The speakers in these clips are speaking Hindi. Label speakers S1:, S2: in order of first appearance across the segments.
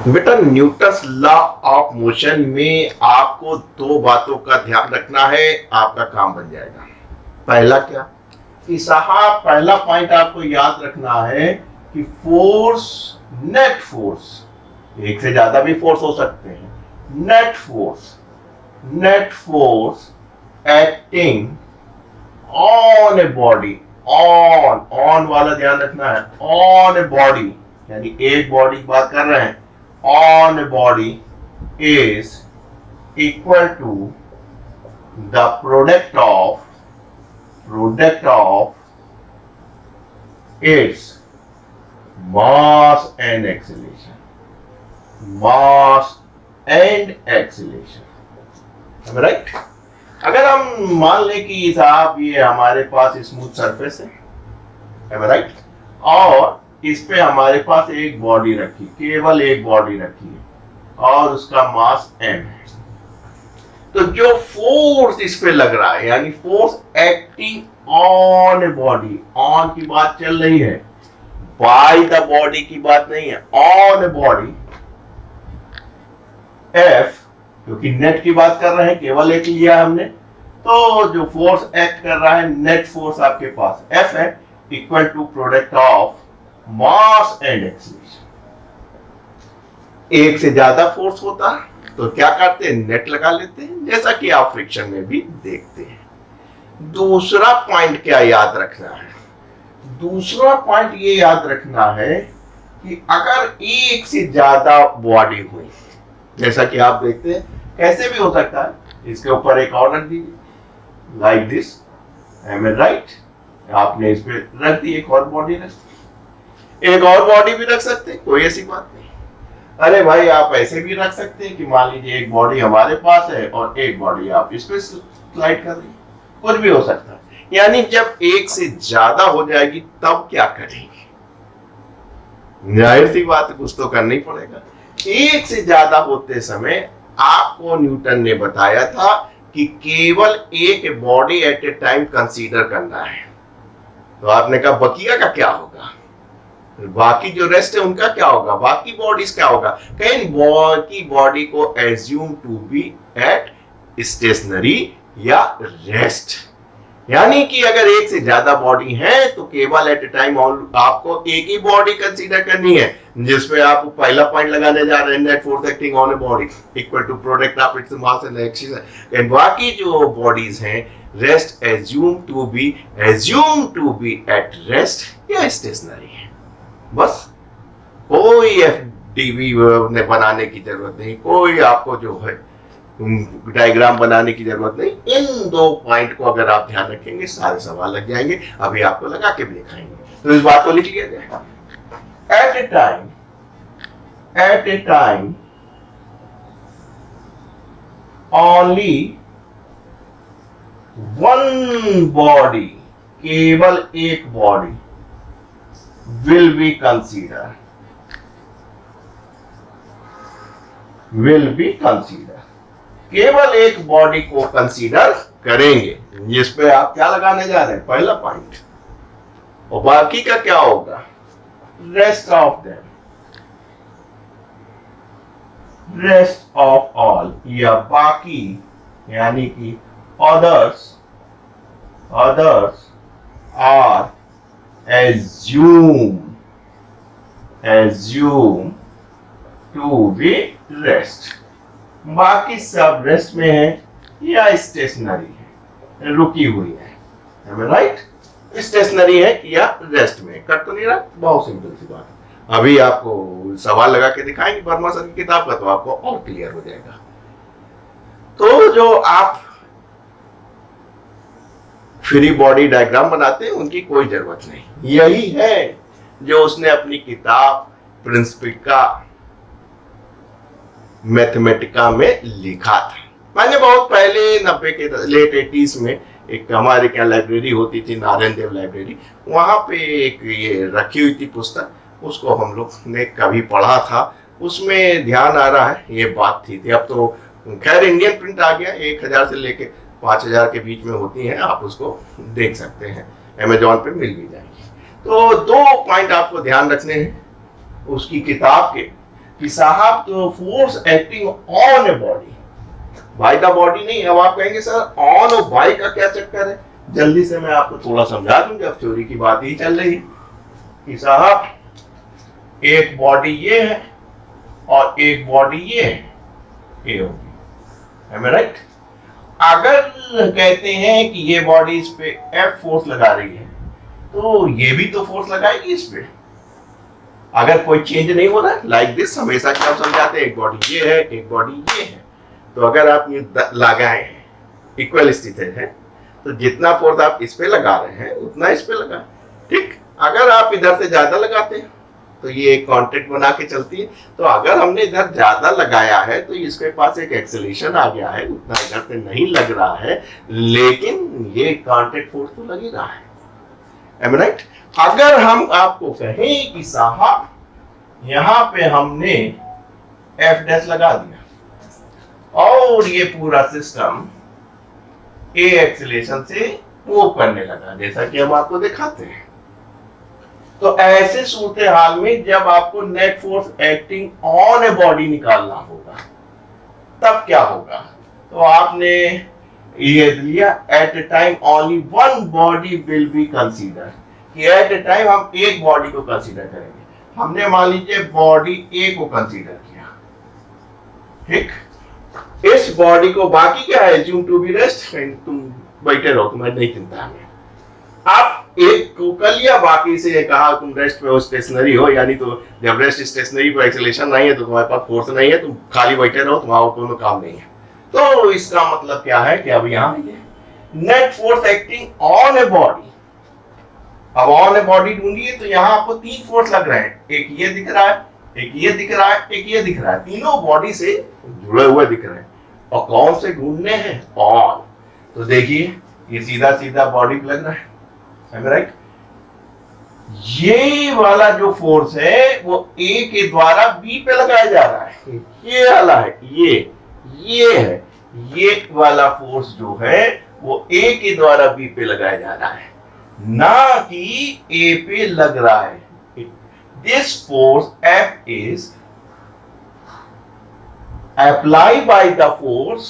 S1: बेटा न्यूटन्स लॉ ऑफ मोशन में आपको दो बातों का ध्यान रखना है, आपका काम बन जाएगा। पहला क्या कि साहब, पहला पॉइंट आपको याद रखना है कि फोर्स, नेट फोर्स, एक से ज्यादा भी फोर्स हो सकते हैं, net force acting on a body, on वाला ध्यान रखना है, ऑन ए बॉडी यानी एक बॉडी की बात कर रहे हैं, on a body is equal to the product of its mass and acceleration. Am I right? अगर हम मान लें कि साहब ये हमारे पास स्मूथ सरफेस है, am I right? और इस पे हमारे पास एक बॉडी रखी, केवल एक बॉडी रखी है और उसका मास m है। तो जो फोर्स इस पे लग रहा है यानी force acting on a body, on की बात चल रही है, बाय द बॉडी की बात नहीं है, ऑन ए बॉडी, F, क्योंकि नेट की बात कर रहे हैं, केवल एक लिया हमने, तो जो फोर्स एक्ट कर रहा है नेट फोर्स आपके पास F है, equal to product of mass and acceleration. एक से ज्यादा फोर्स होता है तो क्या करते हैं, नेट लगा लेते हैं, जैसा कि आप फ्रिक्शन में भी देखते हैं। दूसरा पॉइंट क्या याद रखना है, दूसरा पॉइंट ये याद रखना है कि अगर एक से ज्यादा बॉडी हुई, जैसा कि आप देखते हैं, कैसे भी हो सकता है, इसके ऊपर एक और रख दीजिए like this, M A right, आपने इस पे रख दी, एक और बॉडी रख दी, एक और बॉडी भी रख सकते हैं, कोई ऐसी बात नहीं। अरे भाई आप ऐसे भी रख सकते हैं कि मान लीजिए एक बॉडी हमारे पास है और एक बॉडी आप इस पे स्लाइड कर रही, कुछ भी हो सकता है। यानी जब एक से ज्यादा हो जाएगी तब क्या करेंगे, जाहिर सी बात कुछ तो करना ही पड़ेगा। एक से ज्यादा होते समय आपको न्यूटन ने बताया था कि केवल एक body at a time consider करना है। तो आपने कहा बकिया का क्या होगा, बाकी जो रेस्ट है उनका क्या होगा, बाकी बॉडीज क्या होगा, कहीं बाकी बॉडी को assume to be at stationary या रेस्ट। यानी कि अगर एक से ज्यादा बॉडी है तो केवल एट ए टाइम आपको एक ही बॉडी कंसीडर करनी है, जिसमें आप पहला पॉइंट लगाने जा रहे हैं, net force acting on a body equal to product of its mass and acceleration. बाकी जो बॉडीज हैं rest assume to be at rest या स्टेशनरी है। बस कोई एफडीवी ने बनाने की जरूरत नहीं, कोई आपको जो है डायग्राम बनाने की जरूरत नहीं। इन दो पॉइंट को अगर आप ध्यान रखेंगे सारे सवाल लग जाएंगे। अभी आपको लगा के भी दिखाएंगे, तो इस बात को लिख लिया जाए। At a time only one body, केवल एक बॉडी will be consider, केवल एक बॉडी को कंसीडर करेंगे, जिसपे आप क्या लगाने जा रहे हैं, पहला पॉइंट, और बाकी का क्या होगा, रेस्ट ऑफ ऑल या बाकी, यानी कि others are assume to be rest। बाकी सब रेस्ट में है या स्टेशनरी है, रुकी हुई है, राइट, स्टेशनरी है या रेस्ट में, कट तो नहीं रहा, बहुत सिंपल सी बात है। अभी आपको सवाल लगा के दिखाएंगे वर्मा सर की किताब का, तो आपको और क्लियर हो जाएगा। तो जो आप फ्री बॉडी डायग्राम बनाते हैं उनकी कोई जरूरत नहीं, यही है जो उसने अपनी किताब प्रिंसिपिका मैथमेटिका में लिखा था। मैंने बहुत पहले 90 के लेट 80s में एक हमारे क्या लाइब्रेरी होती थी, नारायण देव लाइब्रेरी, वहां पे एक ये रखी हुई थी पुस्तक, उसको हम लोग ने कभी पढ़ा था, उसमें ध्यान आ रहा है ये बात थी। अब तो खैर इंडियन प्रिंट आ गया, 1000 से लेके 5000 के बीच में होती हैं, आप उसको देख सकते हैं, अमेजोन पे मिल भी जाएगी। तो दो पॉइंट आपको ध्यान रखने हैं उसकी किताब के, कि साहब तो force acting on a body, by the body नहीं। अब आप कहेंगे सर ऑन और बाय का क्या चक्कर है, जल्दी से मैं आपको थोड़ा समझा दूं। जब थ्योरी की बात ही चल रही है कि साहब एक बॉडी ये है और एक बॉडी ये है, ये होगी, am I right? अगर कहते हैं कि ये बॉडी इस पे F फोर्स लगा रही है तो ये भी तो फोर्स लगाएगी इस पे, अगर कोई चेंज नहीं हो रहा है। लाइक दिस हमेशा क्या समझाते हैं, एक बॉडी ये है एक बॉडी ये है, तो अगर आप ये लगाए इक्वल स्थिति है तो जितना फोर्स आप इस पे लगा रहे हैं उतना इस पे लगा, ठीक। अगर आप इधर से ज्यादा लगाते हैं तो ये एक कॉन्ट्रैक्ट बना के चलती है। तो अगर हमने इधर ज्यादा लगाया है तो इसके पास एक एक्सेलरेशन आ गया है, उतना इधर से नहीं लग रहा है, लेकिन ये कॉन्ट्रैक्ट फोर्स तो लग ही रहा है, am I right? अगर हम आपको कहें कि साहब यहां पे हमने F डैश लगा दिया और ये पूरा सिस्टम ए एक्सेलरेशन से मूव करने लगा, जैसा कि हम आपको दिखाते हैं, तो ऐसे सूरत हाल में जब आपको net force acting on a body निकालना होगा तब क्या होगा, तो आपने ये लिया at a time only one body will be consider, कि एट ए टाइम हम एक बॉडी को कंसीडर करेंगे। हमने मान लीजिए बॉडी ए को कंसीडर किया, ठीक। इस बॉडी को बाकी क्या है, एज्यूम टू बी रेस्ट, तुम बैठे रहो, तुम्हें नहीं चिंता है। आप एक को कर लिया, बाकी से कहा तुम रेस्ट पे हो, स्टेशनरी हो, यानी तो जब रेस्ट स्टेशनरी पर एक्सेलरेशन नहीं है तो तुम्हारे पास फोर्स नहीं है, तुम खाली बैठे रहो, तुम्हारा कोई काम नहीं है। तो इसका मतलब क्या है कि अब यहाँ net force acting on a body, अब ऑन ए बॉडी ढूंढिए तो यहाँ आपको तीन फोर्स लग रहे हैं, एक ये दिख रहा है, एक ये दिख रहा है, एक ये दिख रहा है, तीनों बॉडी से जुड़े हुए दिख रहे हैं। और कौन से ढूंढने हैं, ऑन। तो देखिए ये सीधा सीधा बॉडी पे लग रहा है, राइट। ये वाला जो फोर्स है वो ए के द्वारा बी पे लगाया जा रहा है, ये वाला है, ये है, ये वाला फोर्स जो है वो ए के द्वारा बी पे लगाया जा रहा है, ना कि ए पे लग रहा है। This force F is applied by the force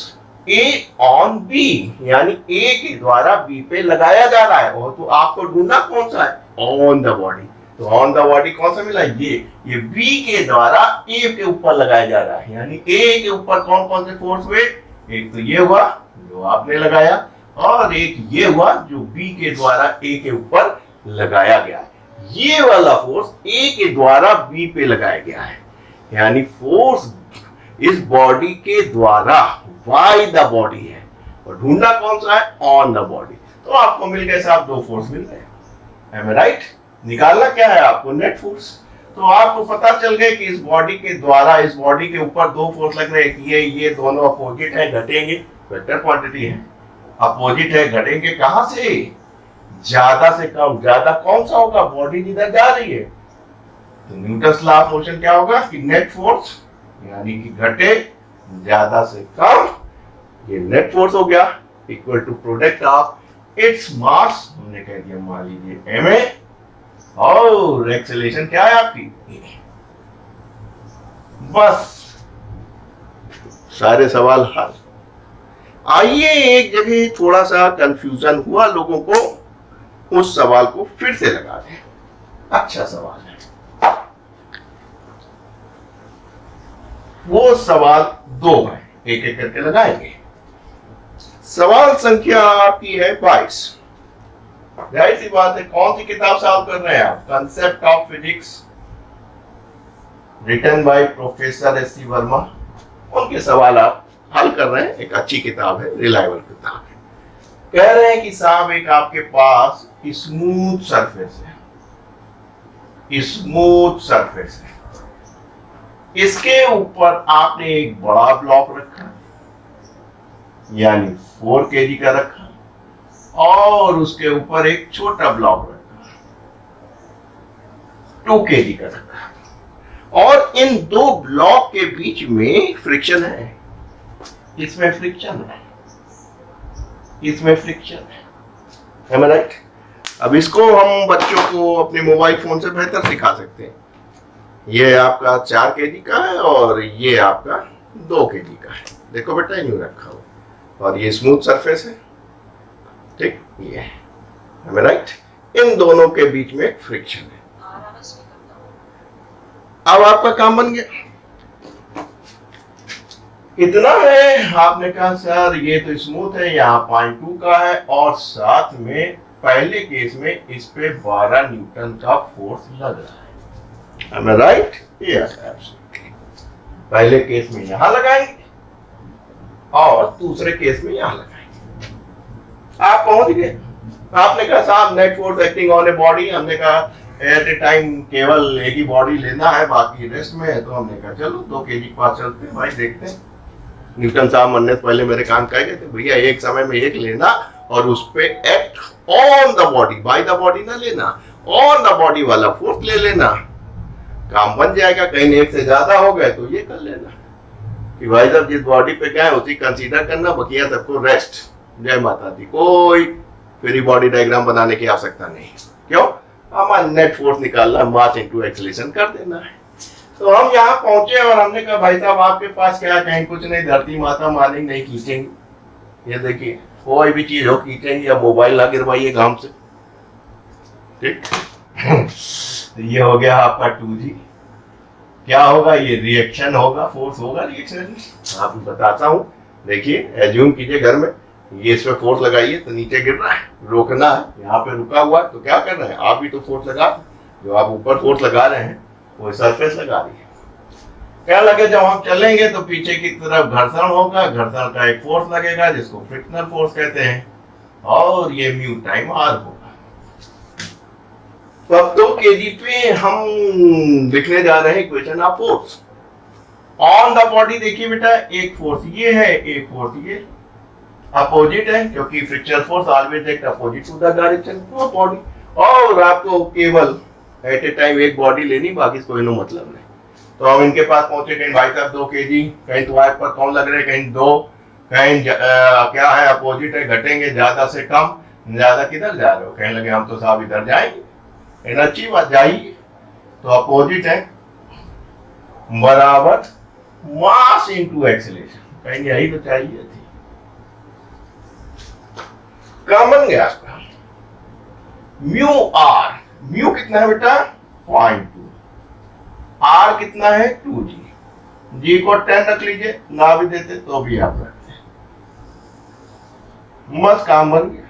S1: A on B, यानी A के द्वारा B पे लगाया जा रहा है। और तो आपको ढूंढना कौन सा है, ऑन द बॉडी। तो ऑन द बॉडी कौन सा मिला, ये B के द्वारा A के ऊपर लगाया जा रहा है, यानी A के ऊपर कौन कौन से फोर्स हुए, एक तो ये हुआ जो आपने लगाया, और एक ये हुआ जो B के द्वारा A के ऊपर लगाया गया है। ये वाला फोर्स A के द्वारा B पे लगाया गया है, यानी फोर्स इस बॉडी के द्वारा बाय द बॉडी है, और ढूंढना कौन सा है, ऑन द बॉडी। तो आपको मिल गए साहब दो फोर्स मिल गए, am I right? निकालना क्या है आपको, नेट फोर्स। तो आपको पता चल गया कि इस बॉडी के द्वारा इस बॉडी के ऊपर दो फोर्स लग रहे हैं, ये दोनों अपोजिट है, घटेंगे, वेक्टर क्वांटिटी है, अपोजिट है, घटेंगे कहां से, ज्यादा से कम। ज्यादा कौन सा होगा, बॉडी जिधर जा रही है, तो न्यूटन्स लॉ ऑफ मोशन क्या होगा कि नेट फोर्स यानी कि घटे ज्यादा से कम, ये नेट फोर्स हो गया, equal to product of its mass, हमने कह दिया मान लीजिए ma, और एक्सेलरेशन क्या है आपकी, बस सारे सवाल हल। आइए एक जगह थोड़ा सा कंफ्यूजन हुआ लोगों को, उस सवाल को फिर से लगा दें। अच्छा सवाल है, वो सवाल दो है, एक एक करके लगाएंगे। सवाल संख्या आपकी है 22। जाहिर सी बात है, कौन सी किताब सॉल्व कर रहे हैं आप, concept of physics, written by professor S C. Verma, उनके सवाल आप हल कर रहे हैं। एक अच्छी किताब है, रिलायबल किताब है। कह रहे हैं कि साहब एक आपके पास स्मूथ सरफेस है, स्मूथ सरफेस है, इसके ऊपर आपने एक बड़ा ब्लॉक रखा, यानी 4 kg का रखा, और उसके ऊपर एक छोटा ब्लॉक रखा, 2 kg का रखा, और इन दो ब्लॉक के बीच में फ्रिक्शन है, इसमें फ्रिक्शन है, इसमें फ्रिक्शन है, am I right? अब इसको हम बच्चों को अपने मोबाइल फोन से बेहतर सिखा सकते हैं। ये आपका 4 केजी का है और ये आपका 2 केजी का है। देखो बेटा यूं रखा हो और ये स्मूथ सरफेस है, ठीक, ये है राइट। इन दोनों के बीच में फ्रिक्शन है। अब आपका काम बन गया। कितना है? आपने कहा सर ये तो स्मूथ है, यहाँ 0.2 का है और साथ में पहले केस में इस पे 12 न्यूटन का फोर्स लग रहा है। Am I right? Yes, absolutely. पहले केस में यहां लगाएंगे और दूसरे केस में यहां लगाएंगे। आप पहुंच गए। आपने कहा साहब net force acting on a body, हमने कहा एट ए टाइम केवल एक ही बॉडी लेना है, बाकी रेस्ट में है। तो हमने कहा चलो 2 केजी के पास चलते हैं भाई, देखते हैं। न्यूटन साहब मरने से पहले मेरे कान कह गए थे भैया एक समय में एक लेना और उस पे act on the body, by the body ना लेना, ऑन द बॉडी वाला फोर्स ले लेना, काम बन जाएगा। कहीं एक से ज्यादा हो गए तो ये कर लेना कि भाई साहब जिस बॉडी पे क्या है उसी कंसीडर करना, बकिया सबको रेस्ट। जय माता दी। कोई फ्री बॉडी डायग्राम बनाने की आवश्यकता नहीं। क्यों? हमारा नेट फोर्स निकालना, मास इनटू एक्सीलरेशन कर देना है। तो हम यहाँ पहुंचे और हमने कहा भाई साहब आपके पास क्या, कहीं कुछ नहीं, धरती माता मालिक नहीं खींचेंगे। ये देखिए कोई भी चीज हो खींचेंगे, या मोबाइल ना गिरवाइए घाम से, ठीक। तो ये हो गया आपका 2G। क्या होगा? ये रिएक्शन होगा, फोर्स होगा, रिएक्शन। आपको बताता हूँ। देखिए एज्यूम कीजिए घर में ये इस पे फोर्स लगाइए तो नीचे गिर रहा है, रोकना है, यहाँ पे रुका हुआ है तो क्या कर रहे हैं आप भी तो फोर्स लगा, जो आप ऊपर फोर्स लगा रहे हैं वो सरफेस लगा रही है। क्या लगे जब हम चलेंगे तो पीछे की तरफ घर्षण होगा, घर्षण का एक फोर्स लगेगा जिसको फ्रिक्शनल फोर्स कहते हैं, और ये म्यू टाइम आर होगा। तो अब 2 केजी पे हम लिखने जा रहे हैं equation of force on the body. देखिए बेटा एक फोर्स ये है, एक फोर्स ये अपोजिट है, क्योंकि frictional force always act opposite to the direction of body. और आपको केवल एट ए टाइम एक बॉडी लेनी, बाकी कोई नो मतलब नहीं। तो हम इनके पास पहुंचे, कहीं भाई साहब 2 केजी, कहीं तो वाइफ पर कौन लग रहे हैं, कहीं 2, कहीं क्या है अपोजिट है, घटेंगे ज्यादा से कम। ज्यादा किधर जा रहे हो? कहीं लगे हम तो साहब इधर जाएंगे, अच्छी बात जाइए। तो अपोजिट है बराबर मास इनटू एक्सीलरेशन, कहीं यही तो चाहिए थी। कॉमन गया आपका म्यू आर। म्यू कितना है बेटा? 0.2। आर कितना है? 2G। जी को 10 रख लीजिए, ना भी देते तो भी आप रखते। मस्त काम बन गया।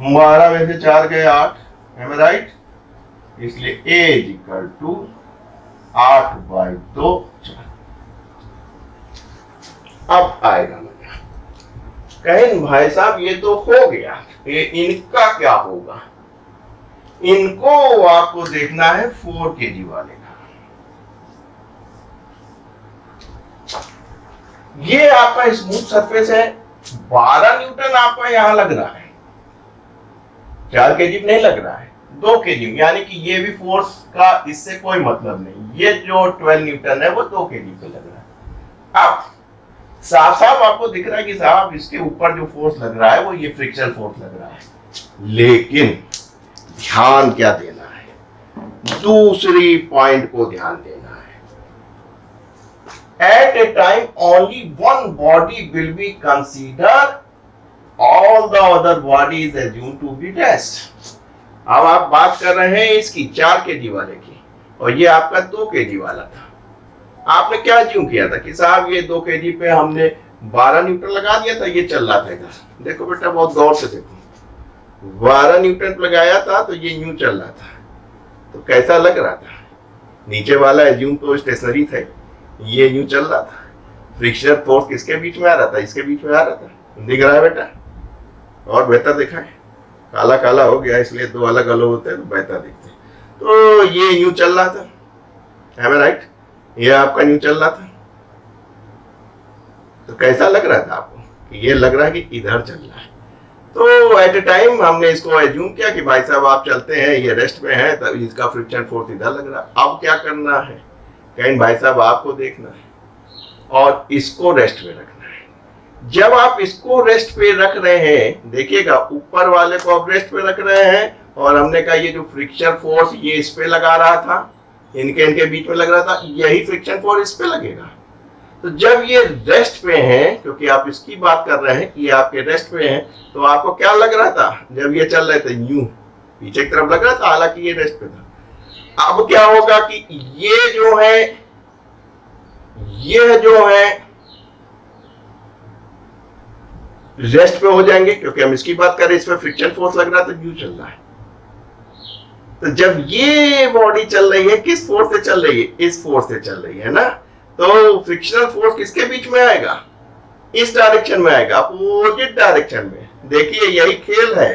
S1: 12 में से 4 गए 8, है मैं राइट? इसलिए A इज इक्वल टू 8/2। अब आएगा मजा। कहें भाई साहब ये तो हो गया, ये इनका क्या होगा? इनको आपको देखना है 4 केजी वाले का। ये आपका स्मूथ सरफेस है, 12 न्यूटन आपका यहां लग रहा है, 4 केजी नहीं लग रहा है, 2 केजी, यानी कि ये भी फोर्स का इससे कोई मतलब नहीं। ये जो 12 न्यूटन है वो 2 केजी पे लग रहा है। अब साफ साफ आपको दिख रहा है कि साहब इसके ऊपर जो फोर्स लग रहा है वो ये फ्रिक्शनल फोर्स लग रहा है। लेकिन ध्यान क्या देना है? दूसरी पॉइंट को ध्यान देना है। At a time only one body will be consider, all the other body is assumed to be rest. अब आप बात कर रहे हैं इसकी 4 केजी वाले की, और ये आपका 2 केजी वाला था। आपने क्या एज्यूम किया था कि साहब ये 2 केजी पे हमने 12 न्यूटन लगा दिया था, ये चल रहा था इधर। देखो बेटा बहुत गौर से देखो, 12 न्यूटन लगाया था तो ये यूं चल रहा था, तो कैसा लग रहा था? नीचे वाला एज्यूम तो स्टेशनरी था, ये यूं चल रहा था। फ्रिक्शनल फोर्स किसके बीच में आ रहा था? इसके बीच में आ रहा था। दिख रहा है बेटा? और बेहतर दिखा है, काला काला हो गया इसलिए 2 अलग अलग होते हैं तो बेहतर दिखते हैं। तो ये यूं चल रहा था, है मैं राइट? ये आपका यूं चल रहा था, तो कैसा लग रहा था आपको? कि ये लग रहा है कि इधर चल रहा है। तो एट ए टाइम हमने इसको एज्यूम किया कि भाई साहब आप चलते हैं, ये रेस्ट में है, तब इसका फ्रिक्शन फोर्स इधर लग रहा है। अब क्या करना है? कहीं भाई साहब आपको देखना है और इसको रेस्ट में रखना है। जब आप इसको रेस्ट पे रख रहे हैं, देखिएगा ऊपर वाले को आप रेस्ट पे रख रहे हैं, और हमने कहा ये जो फ्रिक्शन फोर्स ये इस पे लगा रहा था, इनके इनके बीच में लग रहा था, यही फ्रिक्शन फोर्स इस पे लगेगा। तो जब ये रेस्ट पे हैं, क्योंकि आप इसकी बात कर रहे हैं, ये आपके रेस्ट पे हैं, तो आपको क्या लग रहा था जब ये चल रहे थे, यूं पीछे की तरफ लग रहा था, हालांकि ये रेस्ट पे था। अब क्या होगा कि ये जो है रेस्ट पे हो जाएंगे, क्योंकि हम इसकी बात करें, इसमें फ्रिक्शन फोर्स लग रहा था, यूं चल रहा है। तो जब ये बॉडी चल रही है, किस फोर्स से चल रही है, इस फोर्स से चल रही है ना, तो फ्रिक्शनल फोर्स किसके बीच में आएगा, इस डायरेक्शन में आएगा, अपोजिट डायरेक्शन में। देखिए यही खेल है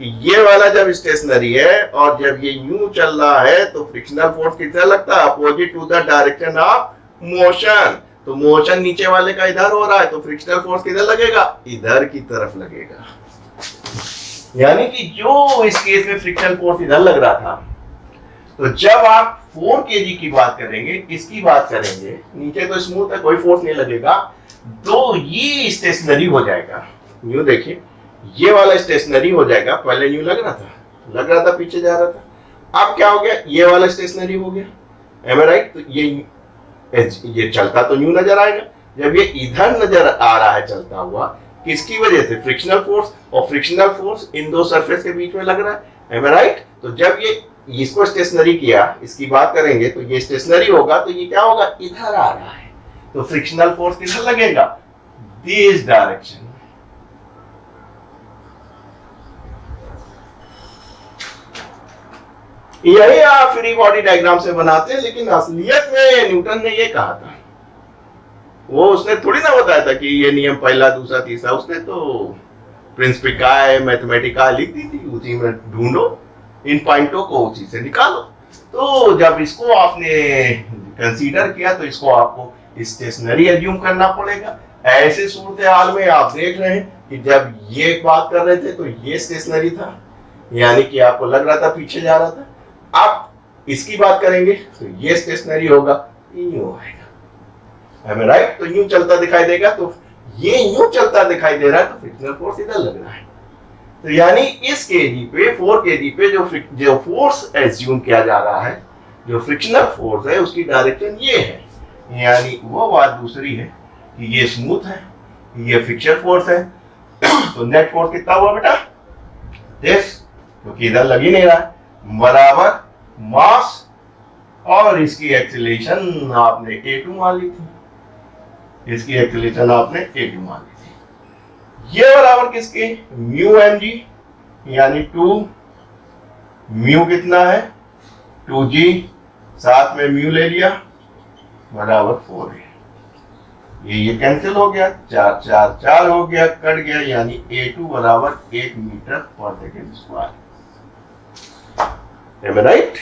S1: कि ये वाला जब स्टेशनरी है और जब ये यूं चल रहा है, तो फ्रिक्शनल फोर्स कितना लगता है, opposite to the direction of motion. तो मोशन नीचे वाले का इधर हो रहा है, तो फ्रिक्शनल फोर्स किधर लगेगा, इधर की तरफ लगेगा। यानी कि जो इस केस में फ्रिक्शनल फोर्स इधर लग रहा था, तो जब आप 4 kg की बात करेंगे, इसकी बात करेंगे, नीचे तो स्मूथ है, कोई फोर्स नहीं लगेगा, तो ये स्टेशनरी हो जाएगा। यूं देखिए, ये वाला स्टेशनरी हो जाएगा, पहले यूं लग रहा था, पीछे जा रहा था। अब क्या हो गया, ये वाला स्टेशनरी हो गया, एम आई राइट। तो ये चलता तो यूं नजर आएगा, जब ये इधर नजर आ रहा है चलता हुआ, किसकी वजह से, फ्रिक्शनल फोर्स, और फ्रिक्शनल फोर्स इन दो सरफेस के बीच में लग रहा है, एम आई राइट। तो जब ये इसको स्टेशनरी किया, इसकी बात करेंगे, तो ये स्टेशनरी होगा, तो ये क्या होगा, इधर आ रहा है, तो फ्रिक्शनल फोर्स किधर लगेगा, दिस डायरेक्शन। यही आप फ्री बॉडी डायग्राम से बनाते हैं, लेकिन असलियत में न्यूटन ने ये कहा था, वो उसने थोड़ी ना बताया था कि ये नियम पहला, दूसरा, तीसरा, उसने तो प्रिंसिपिकाए मैथमेटिका लिख दी थी, उसी में ढूंढो इन पॉइंटों को, उसी से निकालो। तो जब इसको आपने कंसीडर किया, तो इसको आपको स्टेशनरी एज्यूम करना पड़ेगा। ऐसे सूरत हाल में आप देख रहे हैं कि जब ये बात कर रहे थे, तो ये स्टेशनरी था, यानी कि आपको लग रहा था पीछे जा रहा था। अब इसकी बात करेंगे, तो ये स्टेशनरी होगा, यूं आएगा, है राइट। तो यूं चलता दिखाई देगा, तो ये यूं चलता दिखाई दे रहा है, तो फ्रिक्शनल फोर्स इधर लग रहा है। तो यानी इस केजी पे, 4 kg पे जो फोर्स एज्यूम किया जा रहा है, जो फ्रिक्शनल फोर्स है, उसकी डायरेक्शन ये है। यानी वो बात दूसरी है कि ये स्मूथ है, ये फ्रिक्शन फोर्स है, तो नेट फोर्स कितना हुआ बेटा, दिस, क्योंकि इधर लग ही नहीं रहा है, बराबर मास और इसकी एक्सीलरेशन आपने a2 मान ली थी, इसकी एक्सीलरेशन आपने a2 मान ली थी। ये बराबर किसके, म्यू mg, यानी 2 म्यू कितना है 2g, साथ में म्यू ले लिया, बराबर 4 है। ये कैंसिल हो गया, 4 4 4 हो गया, कट गया, यानी a2 बराबर 1 मीटर पर सेकेंड स्क्वायर, राइट।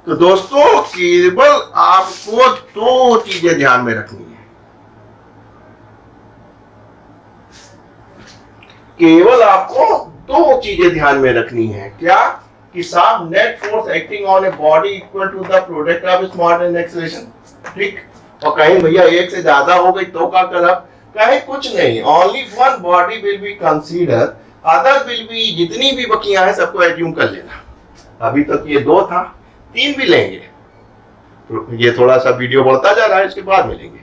S1: तो दोस्तों केवल आपको 2 चीजें ध्यान में रखनी है, केवल आपको 2 चीजें ध्यान में रखनी है। क्या कि साहब, net force acting on a body equal to the product of its mass and acceleration, ठीक। और कहीं भैया एक से ज्यादा हो गई तो क्या करब, कहीं कुछ नहीं, only one body will be consider, other will be, जितनी भी बकियां हैं सबको एज्यूम कर लेना। अभी तक ये 2 था, 3 भी लेंगे, तो ये थोड़ा सा वीडियो बढ़ता जा रहा है, इसके बाद मिलेंगे,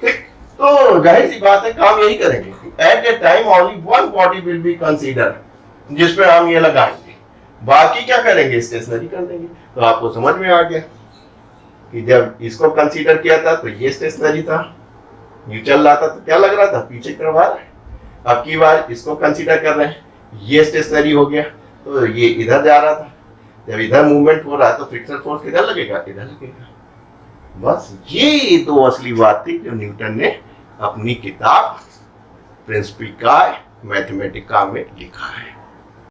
S1: ठीक। तो जाहिर सी बात है, काम यही करेंगे, at a time only one body will be consider, जिसपे हम ये लगाएंगे, बाकी क्या करेंगे, स्टेशनरी कर देंगे। तो आपको समझ में आ गया कि जब इसको कंसीडर किया था, तो ये स्टेशनरी था, ये चल रहा था, तो क्या लग रहा था, पीछे की तरफ आ रहा है। अब की बार इसको कंसीडर कर रहे हैं, ये स्टेशनरी हो गया, तो ये इधर जा रहा था, जब इधर मूवमेंट हो रहा है, तो फ्रिक्शनल फोर्स किधर लगेगा, इधर लगेगा। बस ये 2 असली बात थी जो न्यूटन ने अपनी किताब प्रिंसिपिया मैथमेटिका में लिखा है।